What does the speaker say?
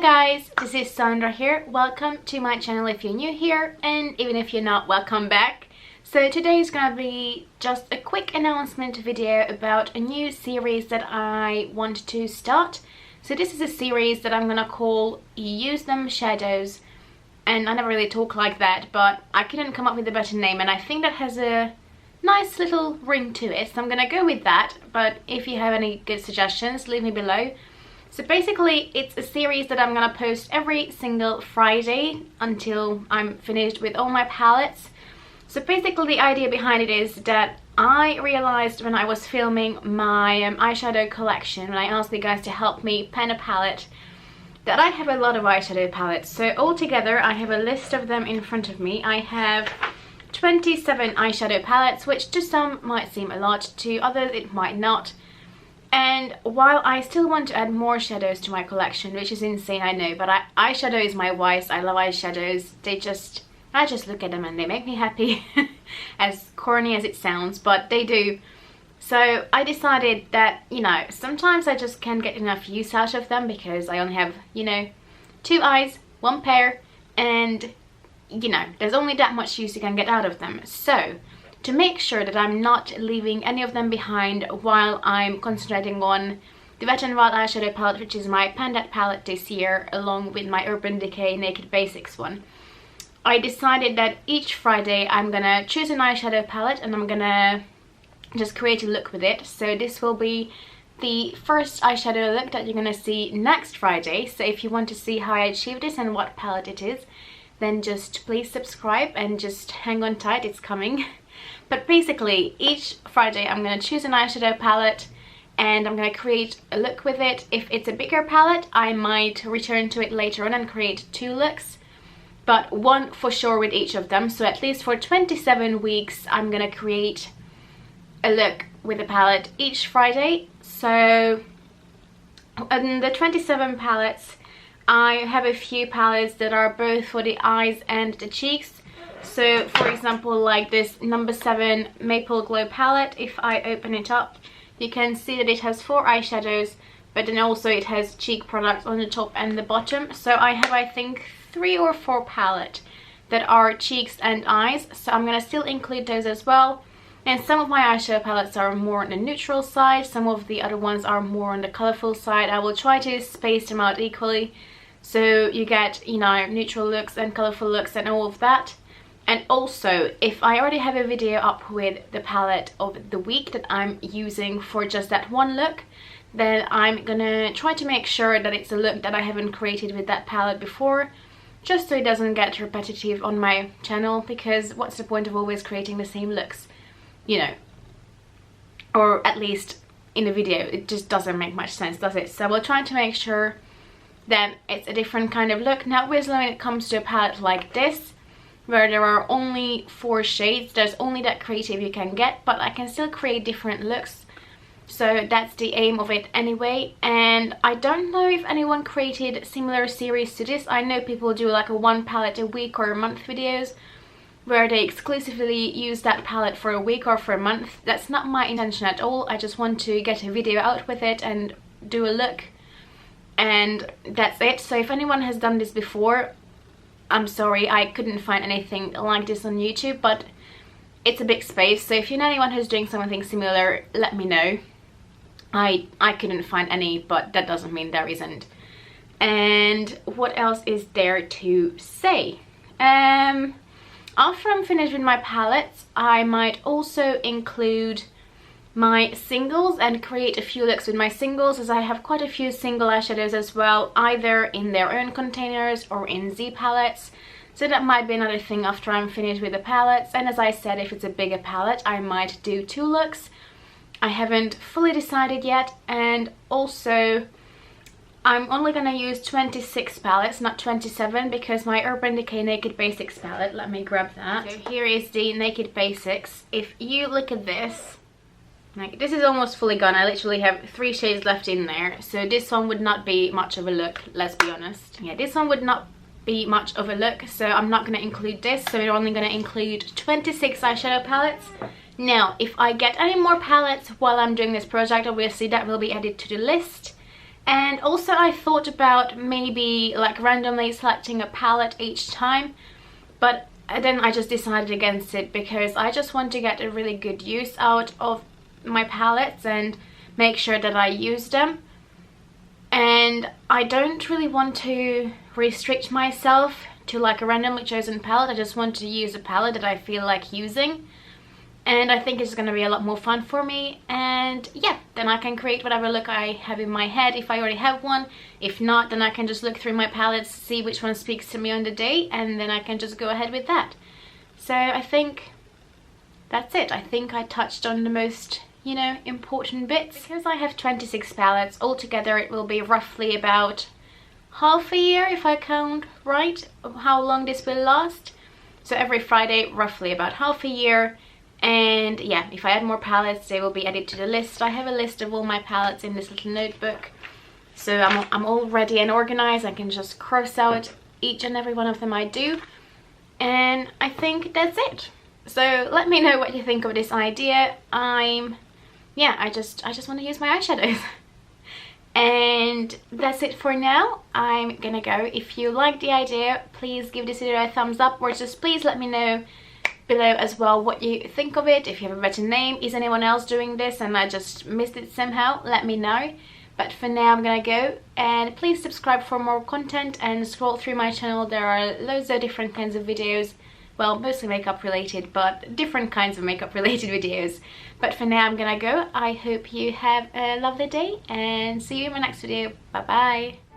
guys, this is Sandra here. Welcome to my channel if you're new here, and even if you're not, welcome back. So today is gonna be just a quick announcement video about a new series that I want to start. So this is a series that I'm gonna call Use Them Shadows, and I never really talk like that, but I couldn't come up with a better name, and I think that has a nice little ring to it, so I'm gonna go with that. But if you have any good suggestions, leave me below. So basically it's a series that I'm gonna post every single Friday until I'm finished with all my palettes. So basically the idea behind it is that I realized when I was filming my eyeshadow collection, when I asked you guys to help me pen a palette, that I have a lot of eyeshadow palettes. So altogether I have a list of them in front of me. I have 27 eyeshadow palettes, which to some might seem a lot, to others it might not. And while I still want to add more shadows to my collection, which is insane, I know, but eyeshadow is my vice. I love eyeshadows. I just look at them and they make me happy. As corny as it sounds, but they do. So I decided that, you know, sometimes I just can't get enough use out of them because I only have, you know, 2 eyes, 1 pair, and, you know, there's only that much use you can get out of them. So to make sure that I'm not leaving any of them behind while I'm concentrating on the Wet n Wild eyeshadow palette, which is my Pandit palette this year, along with my Urban Decay Naked Basics one, I decided that each Friday I'm gonna choose an eyeshadow palette and I'm gonna just create a look with it. So this will be the first eyeshadow look that you're gonna see next Friday. So if you want to see how I achieved this and what palette it is, then just please subscribe and just hang on tight, it's coming. But basically each Friday I'm going to choose an eyeshadow palette and I'm going to create a look with it. If it's a bigger palette, I might return to it later on and create 2 looks, but 1 for sure with each of them. So at least for 27 weeks I'm going to create a look with a palette each Friday. So in the 27 palettes, I have a few palettes that are both for the eyes and the cheeks. So for example, like this number 7 Maple Glow palette, if I open it up, you can see that it has 4 eyeshadows, but then also it has cheek products on the top and the bottom. So I have, I think, 3 or 4 palettes that are cheeks and eyes, so I'm gonna still include those as well. And some of my eyeshadow palettes are more on the neutral side, some of the other ones are more on the colorful side. I will try to space them out equally so you get, you know, neutral looks and colorful looks and all of that. And also, if I already have a video up with the palette of the week that I'm using for just that one look, then I'm gonna try to make sure that it's a look that I haven't created with that palette before, just so it doesn't get repetitive on my channel, because what's the point of always creating the same looks, you know? Or at least in the video, it just doesn't make much sense, does it? So we're trying to make sure that it's a different kind of look. Now obviously when it comes to a palette like this, where there are only 4 shades, there's only that creative you can get, but I can still create different looks. So that's the aim of it anyway. And I don't know if anyone created similar series to this. I know people do like a 1 palette a week or a month videos where they exclusively use that palette for a week or for a month. That's not my intention at all. I just want to get a video out with it and do a look, and that's it. So if anyone has done this before, I'm sorry, I couldn't find anything like this on YouTube, but it's a big space, so if you know anyone who's doing something similar, let me know. I couldn't find any, but that doesn't mean there isn't. And what else is there to say? After I'm finished with my palettes, I might also include my singles and create a few looks with my singles, as I have quite a few single eyeshadows as well, either in their own containers or in Z palettes. So that might be another thing after I'm finished with the palettes. And as I said, if it's a bigger palette, I might do 2 looks. I haven't fully decided yet. And also I'm only gonna use 26 palettes, not 27, because my Urban Decay Naked Basics palette, let me grab that. So here is the Naked Basics. If you look at this, like, this is almost fully gone. I literally have 3 shades left in there, so this one would not be much of a look, let's be honest. Yeah, this one would not be much of a look, so I'm not going to include this. So we're only going to include 26 eyeshadow palettes. Now if I get any more palettes while I'm doing this project, obviously that will be added to the list, And also I thought about maybe like randomly selecting a palette each time, but then I just decided against it because I just want to get a really good use out of my palettes and make sure that I use them. And I don't really want to restrict myself to like a randomly chosen palette. I just want to use a palette that I feel like using, and I think it's going to be a lot more fun for me. And yeah, then I can create whatever look I have in my head if I already have one. If not, then I can just look through my palettes, see which one speaks to me on the day, and then I can just go ahead with that. So I think that's it. I think I touched on the most, you know, important bits. Because I have 26 palettes altogether, it will be roughly about half a year, if I count right, of how long this will last. So every Friday, roughly about half a year. And yeah, if I add more palettes, they will be added to the list. I have a list of all my palettes in this little notebook, so I'm all ready and organized. I can just cross out each and every one of them I do, and I think that's it. So let me know what you think of this idea. I just want to use my eyeshadows. And that's it for now. I'm gonna go. If you like the idea, please give this video a thumbs up, or just please let me know below as well what you think of it. If you have a better name, is anyone else doing this and I just missed it somehow, let me know. But for now I'm gonna go, and please subscribe for more content and scroll through my channel. There are loads of different kinds of videos, well, mostly makeup related, but different kinds of makeup related videos. But for now I'm gonna go. I hope you have a lovely day and see you in my next video. Bye bye.